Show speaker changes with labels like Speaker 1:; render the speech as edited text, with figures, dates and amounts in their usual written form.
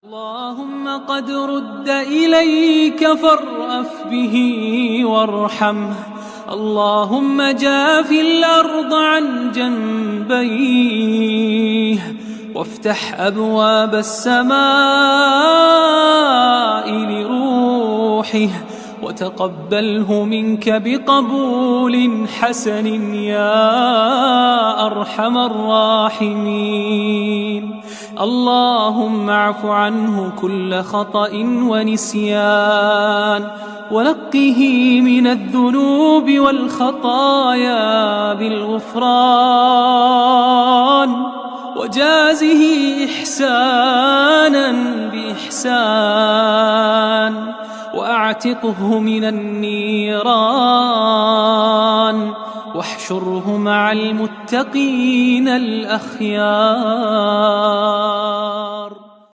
Speaker 1: اللهم قد رد إليك فارأف به وارحمه. اللهم جاف الأرض عن جنبيه وافتح أبواب السماء لروحه وتقبله منك بقبول حسن يا أرحم الراحمين. اللهم اعف عنه كل خطأ ونسيان ونقه من الذنوب والخطايا بالغفران وجازه إحسانا بإحسان وأعتقه من النيران واحشره مع المتقين الأخيار.